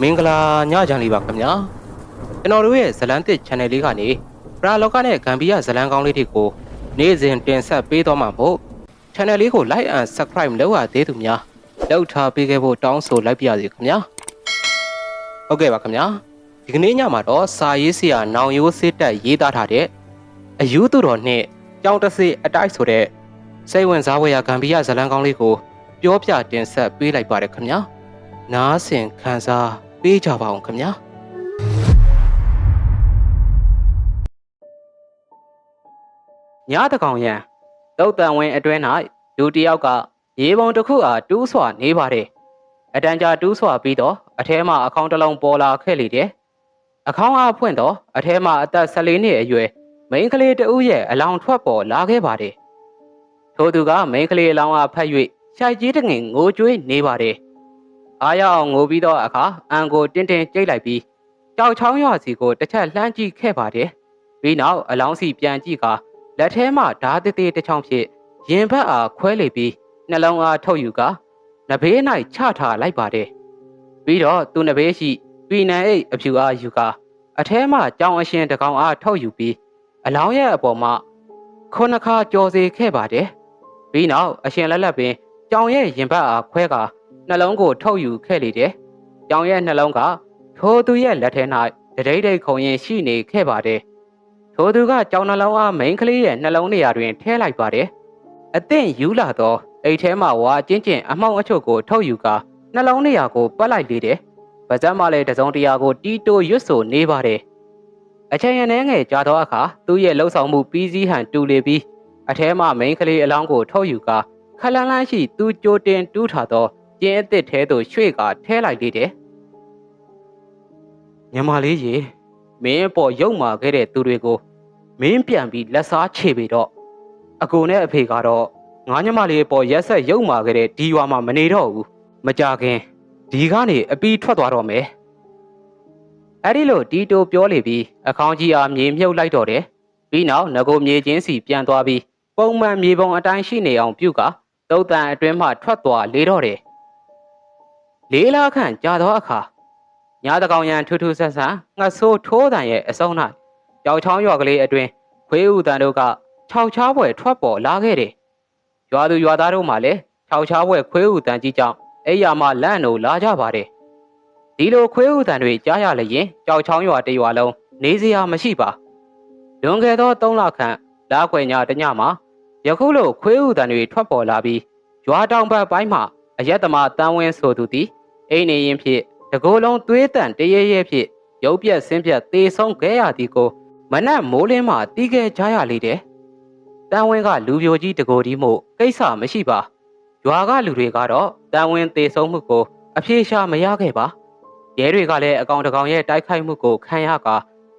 မင်္ဂလာညချမ်းလေးပါခင်ဗျာကျွန်တော်တို့ရဲ့ဇလန်းသစ် channel လေးကနေပရာလောကနဲ့ဂမ်ဘီယာဇလန်းကောင်းလေးတွေကိုနေ့စဉ်တင်ဆက်ပေးသွားမှာမို့ channel လေးကို like and subscribe လုပ်ရသေးသူများလုပ်ထားပေးခဲ့ဖို့တောင်းဆိုလိုက်ပါရစေခင်ဗျာဟုတ်ကဲ့ပါခင်ဗျာဒီကနေ့ညမှာတော့စာရေးဆရာနောင်ရိုးစစ်တက်ရေးသားထားတဲ့အယူသူတော်နဲ့ကြောင်တစေအတိုက်ဆိုတဲ့စိတ်ဝင်စားဖွယ်ရာဂမ်ဘီယာဇလန်းကောင်းလေးကိုပြောပြတင်ဆက်ပေးလိုက်ပါတယ်ခင်ဗျာနားဆင်ခံစားပေးကြပါအောင်ခင်ဗျာညတကောင်ရန်တုတ်တန်ဝင်အတွင်း၌လူတစ်ယောက်ကရေပုံတစ်ခုအားတူးဆွနေပါတယ်အတန်ကြာတူးဆွပြီးတော့အထဲမှာအခေါင်းတစ်လုံးပေါ်လာခဲ့လေတယ်အခေါင်းအားဖွင့်တော့အထဲမှာအသက်14နှစ်အရွယ်မိန်းကလေးတဦးရဲ့အလောင်းထွက်ပေါ်လာခဲ့ပါတယ်ထိုသူကမိန်းကလေးအလောင်းအားဖတ်၍ရှိုက်ကြီးတငင်ငိုကြွေးနေပါတယ်အားရအောင်ငိုပြီးတော့အခါအန်ကိုတင်းတင်းကြိတ်လိုက်ပြီးကြောက်ချောင်းရွာစီကိုတစ်ချက်လှမ်းကြည့်ခဲ့ပါတယ်ပြီးနောက်အလောင်းစီပြန်ကြည့်ကလက်ထဲမှာဓာတ်သေးသေးတစ်ချောင်းဖြင့်ရင်ဘက်အားခွဲလေပြီးနှလုံးအားထုတ်ယူကနဘေး၌ချထားလိုက်ပါတယ်ပြီးတော့သူနဘေးရှိပြည်နံအိတ်အဖြူအားယူကအထဲမှကြောင်အရှင်တကောင်အားထုတ်ယူပြီးအလောင်းရဲ့အပေါ်မှာခုနှစ်ခါကြော်စေခဲ့ပါတယ်ပြီးနောက်အရှင်လက်လက်ပင်ကြောင်ရဲ့ရင်ဘက်အားခွဲကနှလုံးကိုထုတ်ယူခဲ့လေတယ်။ကြောင်ရဲ့နှလုံးကထိုသူရဲ့လက်ထဲ၌တဒိတ်ဒိတ်ခုံရင်ရှိနေခဲ့ပါတယ်။ထိုသူကကြောင်နှလုံးအားမိန်းကလေးရဲ့နှလုံးနေရာတွင်ထည့်လိုက်ပါတယ်။အသင့်ယူလာသောအိတ်ထဲမှဝါကျင်းကျင်အမောင်အချို့ကိုထုတ်ယူကနှလုံးနေရာကိုပတ်လိုက်လေတယ်။ပါးစပ်မှလည်းတစုံတရာကိုတီးတိုရွတ်ဆိုနေပါတယ်။အချိန်ရနေငယ်ကြာသောအခါသူ့ရဲ့လှုပ်ဆောင်မှုပြီးစည်းဟန်တူလေပြီးအထဲမှမိန်းကလေးအလောင်းကိုထုတ်ယူကခလန်းလန်းရှိသူကြိုတင်တူးထားသောကျင်းအစ်စ်ထဲသို့ရွှေ့ကထဲလိုက်လေတယ်ညမလေးရေမင်းပေါ်ရုပ်မာခဲ့တဲ့သူတွေကိုမင်းပြန်ပြီးလက်စားချေပြီးတော့အကိုနဲ့အဖေကတော့ငါညမလေးပေါ်ရက်ဆက်ရုပ်မာခဲ့တဲ့ဒီရွာမှာမနေတော့ဘူးမကြခင်ဒီကနေအပီးထွက်သွားတော့မယ်အဲ့ဒီလိုတီတိုပြောလေပြီးအခေါင်းကြီးအားမြေမြုပ်လိုက်တော့တယ်ပြီးနောက်ငကိုမြေချင်းစီပြန်သွားပြီးပုံမှန်မြေပုံအတိုင်းရှိနေအောင်ပြုကတုတ်တန်အတွင်းမှထွက်သွားလေတော့တယ်လေးလခန့်ကြာသောအခါညတကောင်ရန်ထူးထူးဆန်းဆန်းငှက်ဆိုးထိုးတန်ရဲ့အစုံ၌ကြောက်ချောင်းရွာကလေးအတွင်းခွေးဥတန်တို့ကခြောက်ချားပွဲထွက်ပေါ်လာခဲ့တယ်။ရွာသူရွာသားတို့မှလည်းခြောက်ချားပွဲခွေးဥတန်ကြီးကြောင့်အိယာမှလန့်လို့လာကြပါတယ်။ဒီလိုခွေးဥတန်တွေကြားရလျင်ကြောက်ချောင်းရွာတရွာလုံးနေစရာမရှိပါ။လွန်ခဲ့သော3လခန့်လာခွေညတညမှာယခုလိုခွေးဥတန်တွေထွက်ပေါ်လာပြီးရွာတောင်ဘက်ပိုင်းမှာအယက်သမားတန်းဝင်းဆိုသူသည်အိနေရင်ဖြင့်တကိုယ်လုံးသွေးတန်တရေရဲဖြင့်ရုပ်ပြက်ဆင်းပြက်သေဆုံးခဲ့ရသည်ကိုမနက်မိုးလင်းမှတီးခဲ့ကြရလေတယ်။တန်းဝင်းကလူပြိုကြီးတကိုယ်ဒီမို့ကိစ္စမရှိပါ။ရွာကလူတွေကတော့တန်းဝင်းသေဆုံးမှုကိုအပြေရှာမရခဲ့ပါ။ရဲတွေကလည်းအကောင်တကောင်ရဲ့တိုက်ခိုက်မှုကိုခံရက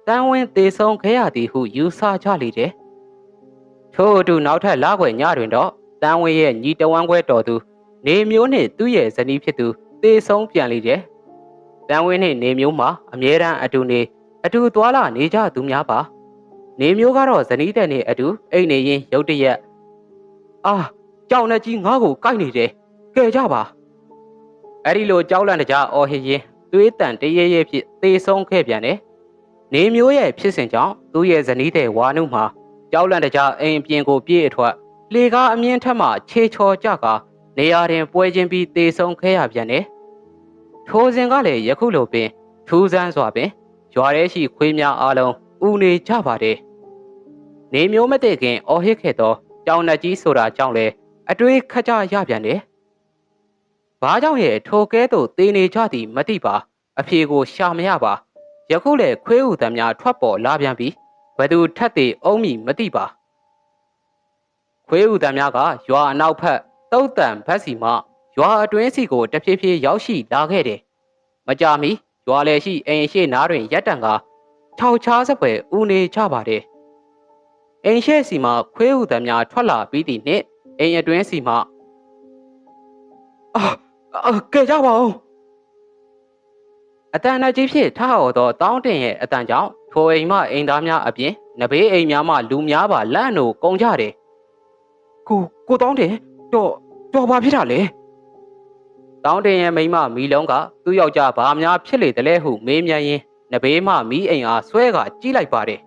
တန်းဝင်းသေဆုံးခဲ့ရသည်ဟုယူဆကြလေတယ်။ထို့အတူနောက်ထပ်လခွေညတွင်တော့တန်းဝင်းရဲ့ညီတဝမ်းခွဲတော်သူနေမျိုးနှင့်သူ့ရဲ့ဇနီးဖြစ်သူသေဆုံးပြန်လေတယ်။တန်ဝင်းနှင့်နေမျိုးမှာအမြဲတမ်းအတူသွားလာနေကြသူများပါ။နေမျိုးကတော့ဇနီးတဲ့နေအတူအိတ်နေရင်ရုတ်တရက်ကြောင်နဲ့ကြီးငါ့ကိုကိုက်နေတယ်။ကဲကြပါ။အဲ့ဒီလိုကြောက်လန့်တကြားအော်ဟစ်ရင်သွေးတန်တရေရဲဖြစ်သေဆုံးခဲ့ပြန်တယ်။နေမျိုးရဲ့ဖြစ်စဉ်ကြောင့်သူ့ရဲ့ဇနီးတဲ့ဝါနုမှာကြောက်လန့်တကြားအိမ်ပြင်ကိုပြေးအထွက်လေကားအမြင့်ထက်မှခြေချော်ကြကနေရာတွင်ပွဲချင်းပြီးသေဆုံးခဲ့ရပြန်တယ်။ထိုစဉ်ကလည်းယခုလိုပင်ထူးဆန်းစွာပင်ရွာထဲရှိခွေးများအားလုံးဥနေကြပါတယ်။နေမျိုးမတည့်ခင်အော်ဟစ်ခဲ့သောကြောင်နှက်ကြီးဆိုတာကြောင့်လည်းအတွေးခကြရပြန်တယ်။ဘာကြောင့်ရဲ့ထိုကဲသို့သေနေကြသည်မသိပါအဖြေကိုရှာမရပါယခုလည်းခွေးဥတံများထွက်ပေါ်လာပြန်ပြီးဘယ်သူထက်သေးအုံးမီမသိပါခွေးဥတံများကရွာအနောက်ဖက်တုတ်တန်ဘက်စီမှရွာအတွင်းစီကိုတဖြည်းဖြည်းရောက်ရှိလာခဲ့တယ်။မကြာမီရွာလေရှိအိမ်ရှိနားတွင်ရက်တံကခြောက်ချားစပွဲဦးနေကြပါတယ်။အိမ်ရှိစီမှခွေးဥတံများထွက်လာပြီးသည့်နှင့်အိမ်အတွင်းစီမှကဲကြပါဦးအတန်အကြီးဖြင့်ထဟော်သောတောင်းတင်ရဲ့အတန်ကြောင့်ထိုအိမ်မှအိမ်သားများအပြင်နဘေးအိမ်များမှလူများပါလန့်လို့ကုန်ကြတယ်။ကိုတောင်းတင်တော့ဘာဖြစ်တာလဲ တောင်းတင်ရဲ့မိမမီလုံးကသူ့ယောက်ျားဘာများဖြစ်လေတယ်လဲဟုမေးမြန်းရင်းနဘေးမှမီးအိမ်အားဆွဲကကြီးလိုက်ပါတယ်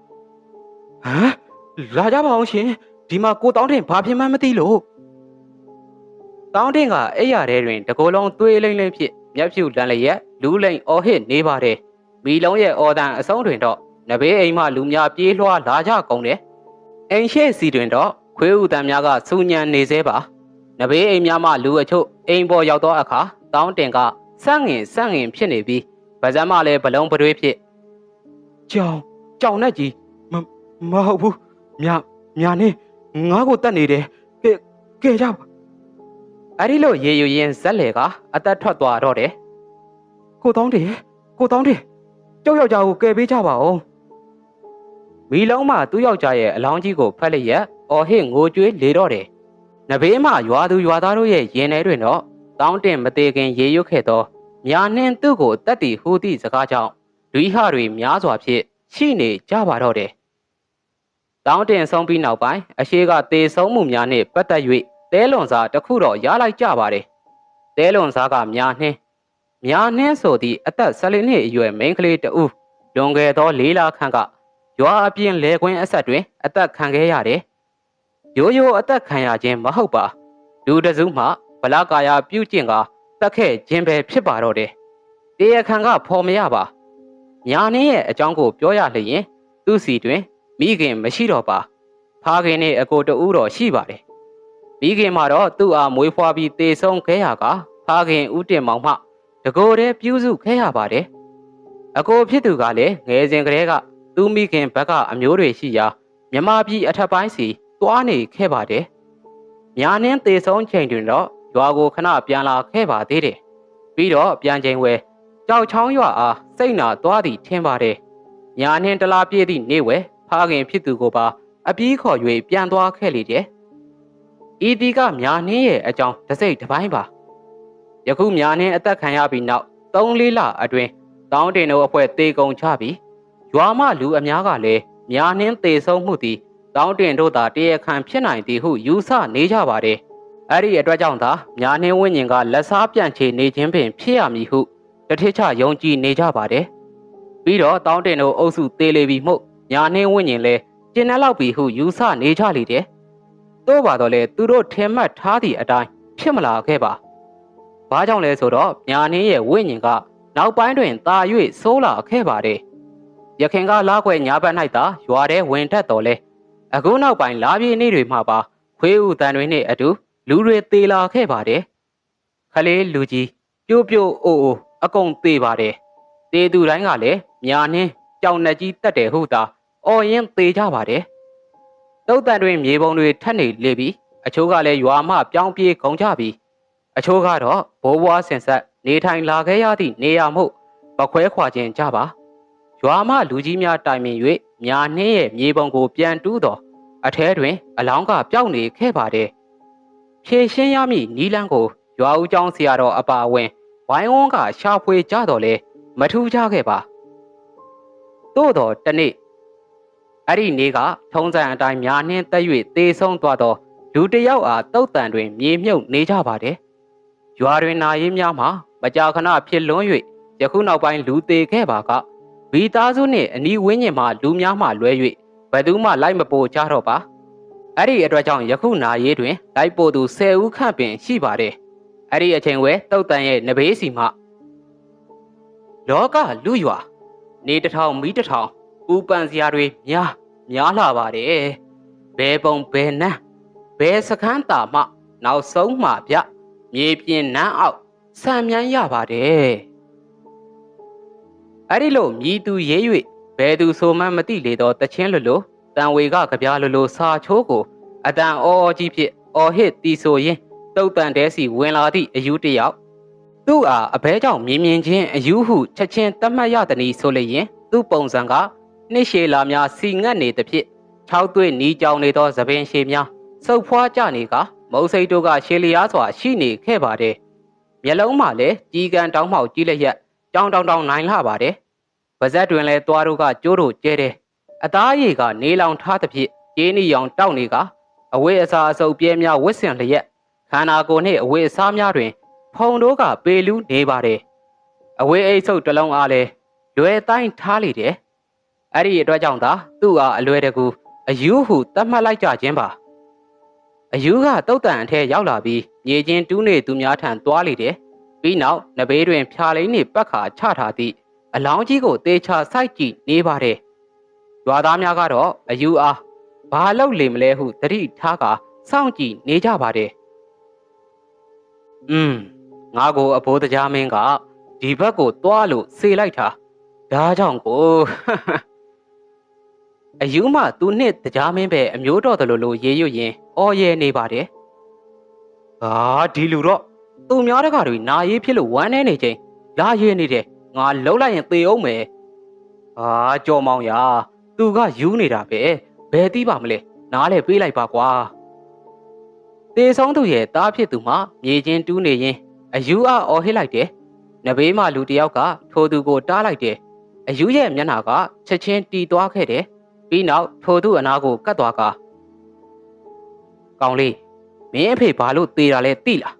ဟမ်လာကြပါအောင်ရှင်ဒီမှာကိုတောင်းတင်ဘာဖြစ်မှန်းမသိလို့တောင်းတင်ကအဲ့ရတဲ့တွင်တကိုယ်လုံးသွေးလိမ့်လိမ့်ဖြစ်မျက်ဖြူလန်းလျက်လူးလိမ်အော်ဟစ်နေပါတယ်မီလုံးရဲ့အော်တန်အဆုံးတွင်တော့နဘေးအိမ်မှလူများပြေးလွှားလာကြကုန်တယ်အိမ်ရှိစီတွင်တော့ခွေးဥတန်များကစူညံနေသေးပါနဘေးအိမ်များမှလူအချို့အိမ်ပေါ်ရောက်သောအခါတောင်းတင်ကစန့်ငင်ဖြစ်နေပြီးဗဇက်မှလည်းဘလုံးပတွေးဖြစ်ကြောင်နဲ့ကြီးမဟုတ်ဘူးမြာနေငါ့ကိုတတ်နေတယ်ကဲကြပါအဲ့ဒီလိုရေယူရင်ဇက်လေကအသက်ထွက်သွားတော့တယ်ကိုတောင်းတယ်ကြောက်ယောက်ျားကိုကယ်ပေးကြပါဦးမီလုံးမှသူ့ယောက်ျားရဲ့အလောင်းကြီးကိုဖက်လျက်အော်ဟစ်ငိုကြွေးလေတော့တယ်နဘေးမှရွာသူရွာသားတို့ရဲ့ရင်ထဲတွင်တော့တောင်းတင်မသေးခင်ရေရွတ်ခဲ့သောမြာနှင်းသူ့ကိုတတ်တည်ဟူသည့်စကားကြောင့်လူဟတွေများစွာဖြင့်ရှိနေကြပါတော့တယ်တောင်းတင်ဆုံးပြီးနောက်ပိုင်းအရှိကသေဆုံးမှုများနှင့်ပတ်သက်၍တဲလွန်စာတစ်ခုတော့ရလိုက်ကြပါတယ်တဲလွန်စာကမြာနှင်းဆိုသည့်အသက်14နှစ်အရွယ်မိန်းကလေးတဦးလွန်ခဲ့သော4လခန့်ကရွာအပြင်လေကွင်းအဆက်တွင်အသက်ခံခဲ့ရတယ်ရိုးအသက်ခံရခြင်းမဟုတ်ပါလူတစုမှဗလာကာယာပြုကျင့်ကတက်ခဲ့ခြင်းပဲဖြစ်ပါတော့တယ်တရားခံကဖော်မရပါညာနှင်းရဲ့အကြောင်းကိုပြောရလျင်သူ့စီတွင်မိခင်မရှိတော့ပါဖားခင်နဲ့အကိုတူတော့ရှိပါတယ်မိခင်မှာတော့သူ့အားမွေးဖွားပြီးတေဆုံးခဲ့ရကဖားခင်ဦးတင်မောင်မှတကိုယ်တည်းပြုစုခဲ့ရပါတယ်အကိုဖြစ်သူကလည်းငယ်စဉ်ကတည်းကသူ့မိခင်ဘက်ကအမျိုးတွေရှိရာမြမပြည်အထက်ပိုင်းစီသွားနေခဲ့ပါတယ်ညာနှင်းတေဆုံးချိန်တွင်တော့ရွာကိုခဏပြန်လာခဲ့ပါသေးတယ်ပြီးတော့ပြန်ချိန်ဝဲကြောက်ချောင်းရွာအားစိတ်နာသွားသည်ထင်ပါတယ်ညာနှင်းတလားပြည့်သည့်နေ့ဝဲဖားခင်ဖြစ်သူကိုပါအပြီးခေါ်၍ပြန်သွားခဲ့လေတယ်ဤဒီကညာနှင်းရဲ့အကြောင်းတစ်စိတ်တစ်ပိုင်းပါယခုညာနှင်းအသက်ခံရပြီးနောက်3-4လအတွင်းတောင်းတင်တို့အဖွဲ့တေကုန်ချပြီးရွာမှလူအများကလည်းညာနှင်းတေဆုံးမှုသည်တောင်းတင်တို့သာတရားခံဖြစ်နိုင်သည်ဟုယူဆနေကြပါတယ်အဲ့ဒီအတွက်ကြောင့်သာညာနှင်းဝိညာဉ်ကလက်စားပြန့်ချေနေခြင်းပင်ဖြစ်ရမည်ဟုတထစ်ချယုံကြည်နေကြပါတယ်ပြီးတော့တောင်းတင်တို့အုပ်စုသေးလေပြီမှုညာနှင်းဝိညာဉ်လည်းကျင်းနှက်လောက်ပြီဟုယူဆနေကြလေတယ်တို့ပါတော့လေသူတို့ထင်မှတ်ထားသည့်အတိုင်းဖြစ်မလာခဲ့ပါဘာကြောင့်လဲဆိုတော့ညာနှင်းရဲ့ဝိညာဉ်ကနောက်ပိုင်းတွင်တာ၍ဆိုးလာခဲ့ပါတယ်ရခင်ကလာခွဲညာဘက်၌သာရွာထဲဝင်တတ်တော်လဲအခုနောက်ပိုင်းလာပြေးနေ့တွေမှပါခွေးဥတန်တွေနှင့်အတူလူတွေသေလာခဲ့ပါတယ်ခလေးလူကြီးပြိုးအိုအကုန်သေပါတယ်သေသူတိုင်းကလည်းညာနှင်းကြောင်နှက်ကြီးတက်တယ်ဟုသာအော်ရင်သေကြပါတယ်တုတ်တန်တွင်မြေပုံတွေထက်နေလေပြီးအချို့ကလည်းရွာမှပြောင်းပြေးကုန်ကြပြီးအချို့ကတော့ဘိုးဘွားဆင်ဆက်နေထိုင်လာခဲ့ရသည့်နေရာမှုမခွဲခွာခြင်းကြပါရွာမှလူကြီးများတိုင်ပင်၍ညာနှင်းရဲ့မြေပုံကိုပြန်တူးတော်အထဲတွင်အလောင်းကပျောက်နေခဲ့ပါတယ်ဖြည့်ရှင်းရမည့်နီးလန်းကိုရွာဦးကျောင်းဆရာတော်အပါအဝင်ဝိုင်းဝန်းကရှာဖွေကြတော်လဲမထူးကြခဲ့ပါသို့တော်တနေ့အဲ့ဒီနေ့ကထုံးစံအတိုင်းများနှင်းတက်၍သေဆုံးသွားသောလူတစ်ယောက်အားတုတ်တန်တွင်မြေမြုပ်နေကြပါတယ်ရွာတွင်နာရေးများမှာမကြာခဏဖြစ်လွန်း၍ယခုနောက်ပိုင်းလူသေးခဲ့ပါကဗီသားစုနှင့်အနီးဝန်းကျင်မှာလူများမှလွဲ၍ဘယ်သူမှလိုက်မပို့ကြတော့ပါအဲ့ဒီအတွက်ကြောင့်ယခုနာရေးတွင်လိုက်ပို့သူ10ဦးခန့်ပင်ရှိပါတယ်အဲ့ဒီအချိန်ဝဲတုတ်တန်ရဲ့နဘေးစီမှလောကလူရွာနေတစ်ထောင်မီးတစ်ထောင်ပူပန်စရာတွေများလာပါတယ်ဘဲပုံဘဲနန်းဘဲစခန်းတာမှနောက်ဆုံးမှဗျမြေပြင်နန်းအောက်ဆံမြန်းရပါတယ်အဲ့ဒီလိုမြည်သူရေး၍ဘဲသူဆိုမှမသိလေတော့တချင်းလိုတန်ဝေကကြပြားလိုစာချိုးကိုအတန်အော်ကြီးဖြစ်အော်ဟစ်တီဆိုရင်တုတ်တန်တဲစီဝင်လာသည့်အယူတယောက်သူ့အားအဘဲကြောင့်မြင်ချင်းအယူဟုချက်ချင်းတတ်မှတ်ရသည်ဆိုလျင်သူ့ပုံစံကနှစ်ရှည်လာများစီငတ်နေသဖြင့်6သွေးနီးကြောင်နေသောသပင်ရှည်များစုပ်ဖွားကြနေကမုတ်စိတ်တို့ကရှည်လျားစွာရှိနေခဲ့ပါတယ်မျက်လုံးမှလည်းကြီးကန်တောင်းမှောက်ကြီးလျက်ကြောင်တောင်နိုင်လာပါတယ်ပါဇက်တွင်လည်းသွားတို့ကကျိုးတို့ကျဲတယ်အသားရည်ကနေလောင်ထားသဖြင့်ကျင်းနီရောင်တောက်နေကအဝိအစာအစုပ်ပြဲများဝစ်စင်လျက်ခန္ဓာကိုယ်နှင့်အဝိအစားများတွင်ဖ ဖုံတို့ကပေလူးနေပါတယ်အဝေးအိတ်ဆုပ်တစ်လုံးအားလဲလွယ်တိုင်းထားလေတယ်အဲ့ဒီအတွက်ကြောင့်သာသူ့အားအလွယ်တကူအယူဟုသတ်မှတ်လိုက်ကြခြင်းပါအယူကတုတ်တန်အထက်ရောက်လာပြီးမြေချင်းတူးနေသူများထံသွားလေတယ်ပြီးနောက်နဘေးတွင်ဖြာလိမ့်နှင့်ပတ်ခါချထားသည့်အလောင်းကြီးကိုတေချာစိုက်ကြည့်နေပါတယ်ရွာသားများကတော့အယူအားဘာလုပ်လေမလဲဟုသတိထားကစောင့်ကြည့်နေကြပါတယ်ငါကိုအဘိုးတရားမင်းကဒီဘက်ကိုသွားလို့ဆေးလိုက်တာဒါကြောင့်ကိုအယူမှသူနှစ်တရားမင်းပဲအမျိုးတော်တယ်လို့ရေးရွရင်အော်ရဲနေပါတယ်ဟာဒီလူတော့သူများတကာတွေနာရေးဖြစ်လို့ဝမ်းနေနေချင်းလာရေးနေတယ်ငါလှုပ်လိုက်ရင်သေအောင်မယ်ဟာကြော်မောင်ရသူကယူနေတာပဲဘယ်သိပါမလဲနားလေပေးလိုက်ပါကွာသေဆုံးသူရဲ့တားဖြစ်သူမှမြေချင်းတူးနေရင်အယူအားအော်ဟစ်လိုက်တယ်။နဘေးမှလူတယောက်ကထိုသူကိုတားလိုက်တယ်။အယူရဲ့မျက်နှာကချက်ချင်းတီသွားခဲ့တယ်။ပြီးနောက်ထိုသူအနာကိုကတ်သွားကကောင်းလေးမင်းအဖေဘာလို့သေတာလဲသိလား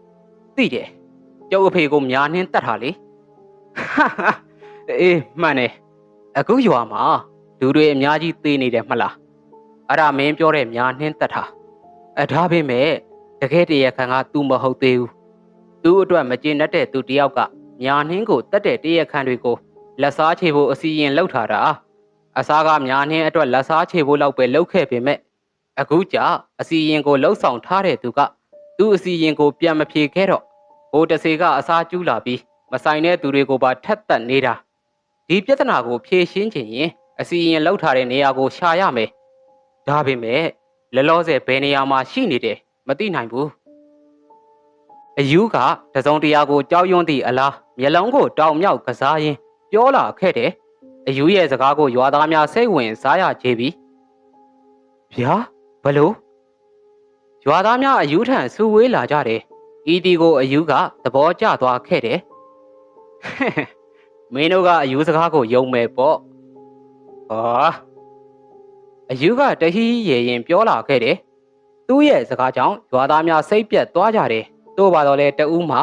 ။သိတယ်။ကျုပ်အဖေကိုညာနှင်းတတ်တာလေ။အေးမှန်တယ်။အခုရွာမှာလူတွေအများကြီးသေနေတယ်မလား။အဲ့ဒါမင်းပြောတဲ့ညာနှင်းတတ်တာ။ဒါပေမဲ့တကယ်တည်းခံကသူမဟုတ်သေးဘူးသူ့အတွက်မကျေနပ်တဲ့သူတယောက်ကညာနှင်းကိုတတ်တဲ့တရက်ခန့်တွေကိုလက်စားချေဖို့အစီရင်လှုပ်ထားတာအစားကညာနှင်းအတွက်လက်စားချေဖို့လောက်ပဲလှုပ်ခဲ့ပေမဲ့အခုကျအစီရင်ကိုလှုပ်ဆောင်ထားတဲ့သူကသူ့အစီရင်ကိုပြန်မဖြေခဲ့တော့ဟိုတစေကအစားကျူးလာပြီးမဆိုင်တဲ့သူတွေကိုပါထက်သက်နေတာဒီပြဿနာကိုဖြေရှင်းချင်ရင်အစီရင်လှုပ်ထားတဲ့နေရာကိုရှာရမယ်ဒါပေမဲ့လောလောဆယ်ဘယ်နေရာမှာရှိနေတယ်မသိနိုင်ဘူးအယူကတစုံတရာကိုကြောက်ရွံ့သည့်အလားမျက်လုံးကိုတောင်မြောက်ကစားရင်းပြောလာခဲ့တယ်အယူရဲ့စကားကိုရွာသားများစိတ်ဝင်စားရကြပြီဗျာဘလို့ရွာသားများအယူထံစူဝေးလာကြတယ်ဤတီကိုအယူကသဘောကျသွားခဲ့တယ်မင်းတို့ကအယူစကားကိုယုံမယ်ပေါ့ဟာအယူကတဟီးရေရင်ပြောလာခဲ့တယ်သူ့ရဲ့စကားကြောင့်ရွာသားများစိတ်ပြက်သွားကြတယ်တို့ပါတော့လေတဦးမှ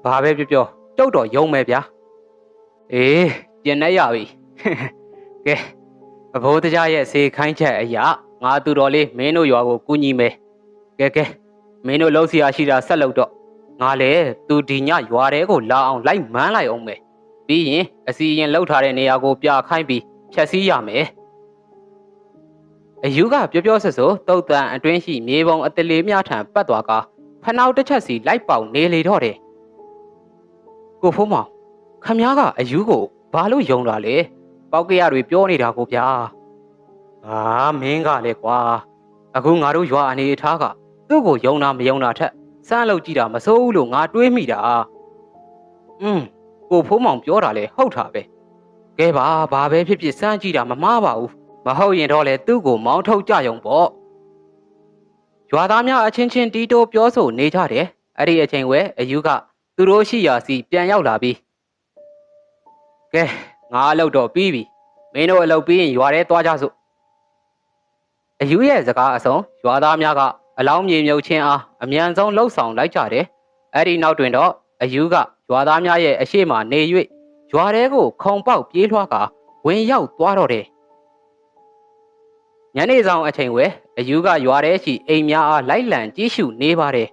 ဘာပဲပြောကျုပ်တော်ယုံမယ်ဗျာအေးကျင်နေရပြီကဲအဘိုးတရားရဲ့စေခိုင်းချက်အရာငါသူတော်လေးမင်းတို့ရွာကိုကူညီမယ်ကဲမင်းတို့လှုပ်เสียရှိတာဆက်လုပ်တော့ငါလည်းသူဒီညရွာတဲကိုလာအောင်လိုက်မန်းလိုက်အောင်မယ်ပြီးရင်အစီရင်လှုပ်ထားတဲ့နေရာကိုပြခိုင်းပြီးဖြတ်စည်းရမယ်အယူကပြောဆက်ဆိုတုတ်တန်အတွင်းရှိမြေပုံအတလေးများထံပတ်သွားကဖနှောက်တစ်ချက်စီလိုက်ပေါင်နေလေတော့တယ်ကိုဖိုးမောင်ခမ ्या ကအယူကိုဘာလို့ယုံတာလဲပေါက်ကရတွေပြောနေတာကိုဗျာမင်းကလည်းကွာအခုငါတို့ရွာအနေအထားကသူ့ကိုယုံတာမယုံတာထက်စမ်းလုပ်ကြည့်တာမစိုးဘူးလို့ငါတွေးမိတာကိုဖိုးမောင်ပြောတာလေဟုတ်တာပဲကဲပါဘာပဲဖြစ်ဖြစ်စမ်းကြည့်တာမမှားပါဘူးမဟုတ်ရင်တော့လေသူ့ကိုမောင်းထုတ်ကြရုံပေါ့ရွာသားများအချင်းချင်းတီးတိုးပြောဆိုနေကြတယ်အဲ့ဒီအချိန်ဝဲအယူကသူတို့ရှိရာစီပြန်ရောက်လာပြီးကဲငါအလုပ်တော့ပြီးပြီမင်းတို့အလုပ်ပြီးရင်ရွာထဲသွားကြစို့အယူရဲ့စကားအစုံရွာသားများကအလောင်းမြေမြုပ်ချင်းအားအမြန်ဆုံးလှုပ်ဆောင်လိုက်ကြတယ်အဲ့ဒီနောက်တွင်တော့အယူကရွာသားများရဲ့အရှိမနေ၍ရွာထဲကိုခုံပေါက်ပြေးလွှားကဝင်ရောက်သွားတော့တယ်ညနေဆောင်အချိန်ဝဲအယူကရွာထဲရှိအိမ်များအားလိုက်လံကြည့်ရှုနေပါတယ်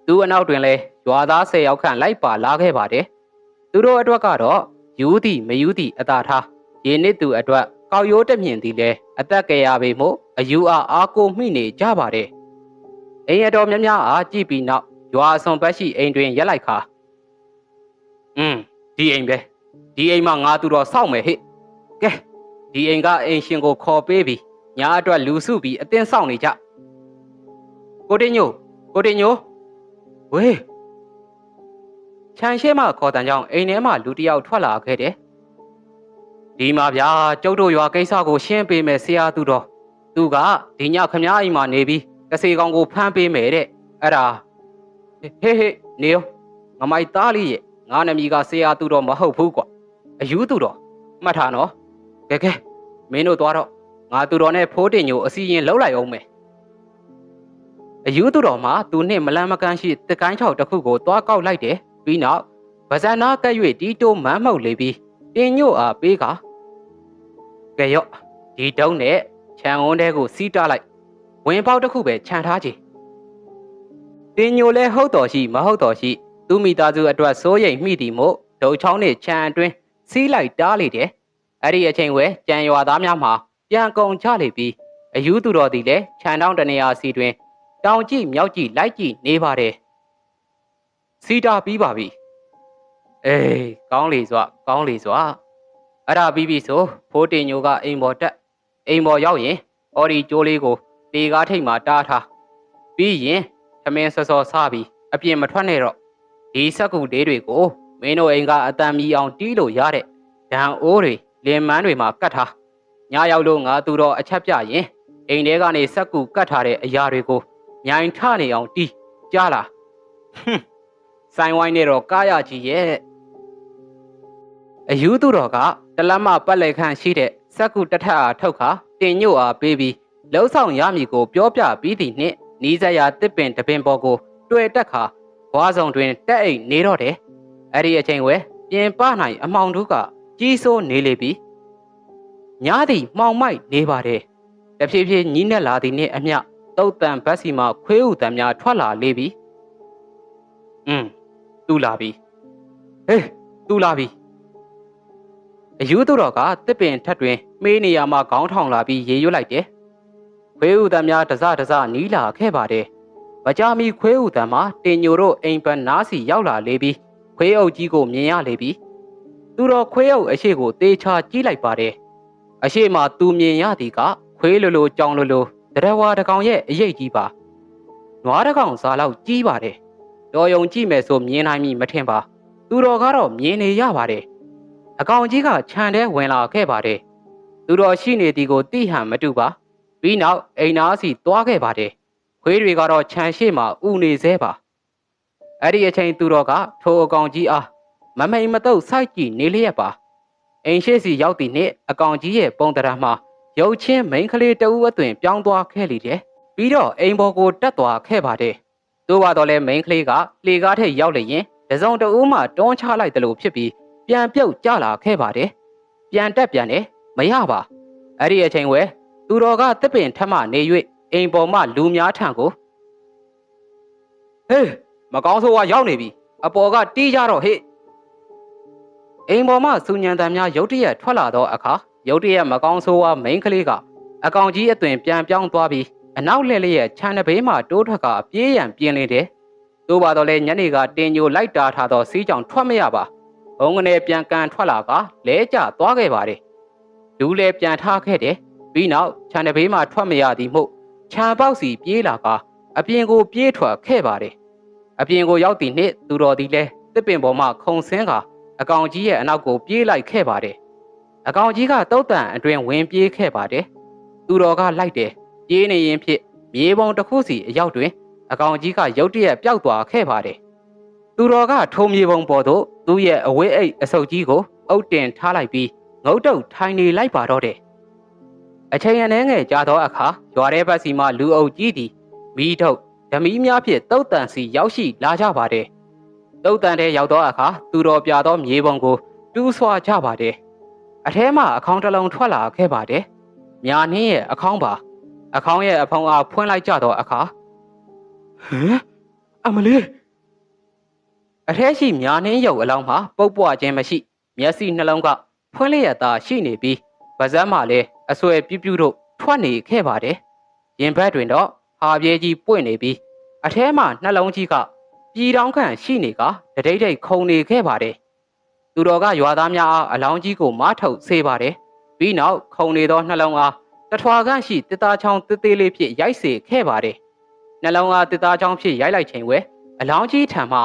သူအနောက်တွင်လဲရွာသား10ယောက်ခန့်လိုက်ပါလာခဲ့ပါတယ်သူတို့အတွက်ကတော့ယူသည်မယူသည်အသာထားရေနစ်သူအတွက်ကောက်ရိုးတမြင့်သည်လဲအသက်ကြရပေမို့အယူအားကိုမိနေကြပါတယ်အိမ်ရတော်များများအားကြည့်ပြီးနောက်ရွာအစွန်ဘက်ရှိအိမ်တွင်ရက်လိုက်ခါဒီအိမ်ပဲဒီအိမ်မှာငါသူတော်စောင့်မယ်ဟဲ့ကဲဒီအိမ်ကအိမ်ရှင်ကိုခေါ်ပေးပြီးညာအတွက်လူစုပြီးအတင်းစောင့်နေကြကိုတင်ညိုဝေးခြံရှဲမှခေါ်တန်ကြောင့်အိမ်ထဲမှာလူတယောက်ထွက်လာခဲ့တယ်ဒီမှာဗျာကျုပ်တို့ရွာကိစ္စကိုရှင်းပေးမယ်ဆရာသူတော်သူကဒီညခမ ्या အိမ်မှာနေပြီးကစေကောင်ကိုဖမ်းပေးမယ်တဲ့အဲ့ဒါဟေးနေရောငမိုက်သားလေးရဲ့ငါနမီကဆရာသူတော်မဟုတ်ဘူးကွာအယူသူတော်မှတ်ထားနော်ကဲမင်းတို့သွားတော့ငါသူတော်နဲ့ဖိုးတင်ညိုအစီရင်လှုပ်လိုက်အောင်မယ် အယူသူတော်မှာသူနှင့်မလန်းမကန်းရှိတကိုင်းချောက်တစ်ခုကိုသွားကောက်လိုက်တယ်ပြီးနောက်ဗဇန်နာကပ်၍တီတိုးမန်းမှုတ်လေပြီးတင်ညို့အားပေးကကဲရော့ဒီတုံးနဲ့ခြံဝန်းတဲကိုစီးတားလိုက်ဝင်ပေါက်တစ်ခုပဲခြံထားကြည့်တင်ညိုလဲဟုတ်တော်ရှိမဟုတ်တော်ရှိသူမိသားစုအတွက်စိုးရိမ်မိသည်မို့ဒုံချောင်းနဲ့ခြံအတွင်းစီးလိုက်တားလေတယ်အဲ့ဒီအချိန်ဝဲကြံရွာသားများမှာပြန်ကုန်ချလေပြီးအယူသူတော်သည်လည်းခြံတောင်းတနေရာစီတွင်တောင်ကြည့်မြောက်ကြည့်လိုက်ကြည့်နေပါတယ်စီးတာပြီးပါပြီအေးကောင်းလေစွာကောင်းလေစွာအဲ့ဒါပြီးပြီဆိုဖိုးတင်ညိုကအိမ်ပေါ်တက်အိမ်ပေါ်ရောက်ရင်အော်ဒီကျိုးလေးကိုလေကားထိတ်မှာတားထားပြီးရင်သမင်းစောစောစားပြီးအပြင်မထွက်နဲ့တော့ဒီစက်ကူလေးတွေကိုမင်းတို့အိမ်ကအတန်မီအောင်တီးလို့ရတဲ့ဒံအိုးတွေလင်မန်းတွေမှာကတ်ထားညရောက်လို့ငါသူတော်အချက်ပြရင်အိမ်ထဲကနေစက်ကူကတ်ထားတဲ့အရာတွေကိုညိုင်ထနေအောင်တီးကြားလားဆိုင်ဝိုင်းနဲ့တော့ကားရကြီးရဲ့အယူသူတော်ကတလမပတ်လက်ခန့်ရှိတဲ့စက်ကူတထအားထုတ်ခါတင်ညို့အားပေးပြီးလှုပ်ဆောင်ရမည်ကိုပြောပြပြီးသည့်နှင့်နီးစပ်ရာတစ်ပင်တပင်ပေါ်ကိုတွေ့တက်ခါဘွားဆောင်တွင်တက်အိတ်နေတော့တယ်အဲ့ဒီအချိန်ဝဲပြင်ပနိုင်အမောင်တို့ကကြီးစိုးနေလေပြီညားသည်မှောင်မိုက်နေပါတယ်တဖြည်းဖြည်းညီးနှက်လာသည်နှင့်အမျှတုတ်တန်ဘတ်စီမှခွေးဥတန်များထွက်လာလေပြီတူလာပြီဟေးတူလာပြီအယူသူတော်ကတစ်ပင်ထက်တွင်မေးနေရမှခေါင်းထောင်လာပြီးရေရွတ်လိုက်တယ်ခွေးဥတန်များတစတစနီးလာခဲ့ပါတယ်မကြမီခွေးဥတန်မှာတင်ညိုတို့အိမ်ပန်းနားစီရောက်လာလေပြီးခွေးအုပ်ကြီးကိုမြင်ရလေပြီသူတော်ခွေးအုပ်အရှိကိုတေချာကြည့်လိုက်ပါတယ်အရှိမှသူမြင်ရသည်ကခွေးလိုလိုကြောင်လိုလိုတရဝါတကောင်ရဲ့အရေးကြီးပါနွားတကောင်စားလောက်ကြီးပါတယ်တော်ယုံကြည့်မယ်ဆိုမြင်နိုင်မည်မထင်ပါသူတော်ကတော့မြင်နေရပါတယ်အကောင်ကြီးကခြံထဲဝင်လာခဲ့ပါတယ်သူတော်ရှိနေသည်ကိုသိဟန်မတူပါပြီးနောက်အိမ်သားစီသွားခဲ့ပါတယ်ခွေးတွေကတော့ခြံရှိမှဥနေသေးပါအဲ့ဒီအချိန်သူတော်ကထိုအကောင်ကြီးအားမမိန်မတုတ်စိုက်ကြည့်နေလျက်ပါအိမ်ရှိစီရောက်သည့်နှင့်အကောင်ကြီးရဲ့ပုံတရံမှာရုပ်ချင်းမိန်ကလေးတဦးအသွင်ပြောင်းသွားခဲ့လေတယ်ပြီးတော့အိမ်ပေါ်ကိုတက်သွားခဲ့ပါတယ်သို့ပါတော့လဲမိန်ကလေးကလေကားထက်ရောက်လေရင်တစုံတဦးမှတွန်းချလိုက်တယ်လို့ဖြစ်ပြီးပြန်ပြုတ်ကျလာခဲ့ပါတယ်ပြန်တက်ပြန်တယ်မရပါအဲ့ဒီအချိန်ဝဲသူတော်ကတစ်ပင်ထမနေ၍အိမ်ပေါ်မှလူများထံကိုဟေးမကောင်းဆိုးကရောက်နေပြီအပေါ်ကတီးကြတော့ဟေ့အိမ်ပေါ်မှစူညံတန်များရုတ်တရက်ထွက်လာသောအခါရုတ်တရက်မကောင်းဆိုးဝါမိန်းကလေးကအကောင်ကြီးအသွင်ပြန်ပြောင်းသွားပြီးအနောက်လှည့်လျက်ခြံတစ်ဘေးမှတိုးထွက်ကပြေးရန်ပြင်းနေတယ်သို့ပါတော့လဲညနေကတင်ညိုလိုက်တာထားသောစီးကြောင်ထွက်မရပါဘုံကနေပြန်ကန်ထွက်လာကလဲကျသွားခဲ့ပါတယ်လူလဲပြန်ထားခဲ့တယ်ပြီးနောက်ခြံတစ်ဘေးမှထွက်မရသည်မို့ခြံပေါက်စီပြေးလာကအပြင်ကိုပြေးထွက်ခဲ့ပါတယ်အပြင်ကိုရောက်သည့်နှင့်သူတော်သည်လဲတစ်ပင်ပေါ်မှခုံဆင်းကအကောင်ကြီးရဲ့အနောက်ကိုပြေးလိုက်ခဲ့ပါတယ်အကောင်ကြီးကတုတ်တန်အတွင်ဝင်ပြေးခဲ့ပါတယ်သူတော်ကလိုက်တယ်ပြေးနေရင်ဖြစ်မြေပုံတစ်ခုစီအရောက်တွင်အကောင်ကြီးကရုတ်တရက်ပျောက်သွားခဲ့ပါတယ်သူတော်ကထုံမြေပုံပေါ်သို့သူ့ရဲ့အဝေးအိတ်အဆုပ်ကြီးကိုအုပ်တင်ထားလိုက်ပြီးငုတ်တုတ်ထိုင်နေလိုက်ပါတော့တယ်အချိန်အနည်းငယ်ကြာသောအခါရွာထဲဘက်စီမှလူအုပ်ကြီးသည်မီးထုတ်ဓမီများဖြင့်တုတ်တန်စီရောက်ရှိလာကြပါတယ်တုတ်တန်ထဲရောက်သောအခါသူတော်ပြသောမြေပုံကိုတူးဆွာကြပါတယ်အထဲမှအခေါင်းတစ်လုံးထွက်လာခဲ့ပါတယ်မြာနှင်းရဲ့အခေါင်းပါအခေါင်းရဲ့အဖုံအားဖွင့်လိုက်ကြသောအခါဟမ်အမလေးအထဲရှိမြာနှင်းရုပ်အလောင်းမှာပုတ်ပွားခြင်းမရှိမျက်စိနှလုံးကဖွင့်လျက်သာရှိနေပြီးပါးစပ်မှလည်းအဆွဲပြူးပြူးတို့ထွက်နေခဲ့ပါတယ်ရင်ဘက်တွင်တော့ဟာပြဲကြီးပွင့်နေပြီးအထဲမှနှလုံးကြီးကပြည်တောင်းခန့်ရှိနေကတတိတ်တိတ်ခုန်နေခဲ့ပါတယ်သူတော်ကရွာသားများအားအလောင်းကြီးကိုမထုတ်ဆေးပါတယ်ပြီးနောက်ခုန်နေသောနှလုံးအားတထွာခန့်ရှိတစ်သားချောင်းသေးသေးလေးဖြင့်ရိုက်စေခဲ့ပါတယ်နှလုံးအားတစ်သားချောင်းဖြင့်ရိုက်လိုက်ချိန်ဝဲအလောင်းကြီးထံမှ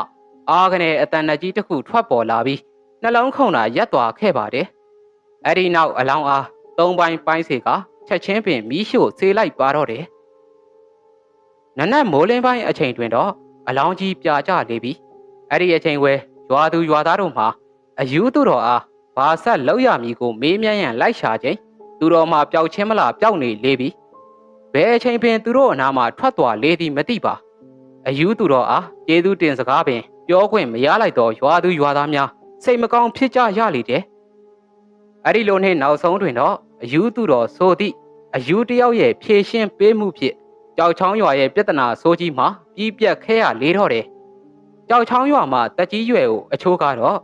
အားကနေအတန်နဲ့ကြီးတစ်ခုထွက်ပေါ်လာပြီးနှလုံးခုန်တာရပ်သွားခဲ့ပါတယ်အဲ့ဒီနောက်အလောင်းအားသုံးပိုင်းပိုင်းစေကချက်ချင်းပင်မီးရှို့ဆေးလိုက်ပါတော့တယ်နနက်မိုးလင်းပိုင်းအချိန်တွင်တော့အလောင်းကြီးပြာကျလေပြီအဲ့ဒီအချိန်ဝဲရွာသူရွာသားတို့မှာအယူသူတော်အားဘာဆက်လောက်ရမည်ကိုမေးမြန်းရန်လိုက်ရှာချိန်သူတော်မှာပျောက်ချင်းမလားပျောက်နေလေပြီဘ ဘယ်အချိန်ပင်သူတို့အနားမှာထွက်သွားလေသည်မသိပါအယူသူတော်အားကျေးဇူးတင်စကားပင်ပြောခွင့်မရလိုက်တော့ရွာသူရွာသားများစိတ်မကောင်းဖြစ်ကြရလေတယ်အဲ့ဒီလိုနဲ့နောက်ဆုံးတွင်တော့အယူသူတော်ဆိုသည့်အယူတယောက်ရဲ့ဖြည့်ရှင်းပေးမှုဖြင့်ကြောက်ချောင်းရွာရဲ့ပြဿနာဆိုးကြီးမှာပြီးပြတ်ခဲ့ရလေတော့တယ်ကြောက်ချောင်းရွာမှာတက်ကြီးရွယ်ကိုအချိုးကတော့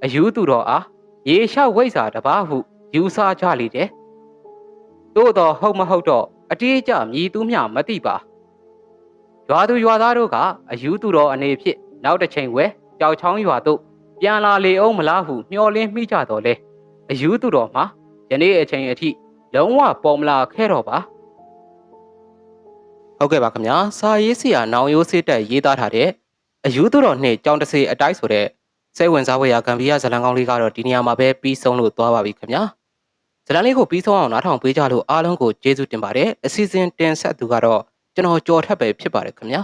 အယူသူတော်အားရေလျှောက်ဝိဇ္ဇာတပါးဟုယူဆကြလေတယ်သို့တော့ဟုတ်မဟုတ်တော့အတိအကျမြည်သူမျှမသိပါရွာသူရွာသားတို့ကအယူသူတော်အနေဖြင့်နောက်တစ်ချိန်ဝဲကြောက်ချောင်းရွာသို့ပြန်လာလေအောင်မလားဟုမျှော်လင့်မိကြတော့လေအယူသူတော်မှာယနေ့အချိန်အထိလုံးဝပေါ်မလာခဲ့တော့ပါဟုတ်ကဲ့ပါခင်ဗျာစာရေးဆရာနောင်ရိုးစစ်တက်ရေးသားထားတဲ့အယူသူတော်နှင့်ကြောင်တစေအတိုက်ဆိုတဲ့စိတ်ဝင်စားဖွယ်ရာဂမ်ဘီယာဇလံကောင်းလေးကတော့ဒီနေရာမှာပဲပြီးဆုံးလို့သွားပါပြီခင်ဗျာဇလံလေးကိုပြီးဆုံးအောင်နားထောင်ပေးကြလို့အားလုံးကိုကျေးဇူးတင်ပါတယ်အစီအစဉ်တင်ဆက်သူကတော့ကျွန်တော်ကြော်ထက်ပဲဖြစ်ပါတယ်ခင်ဗျာ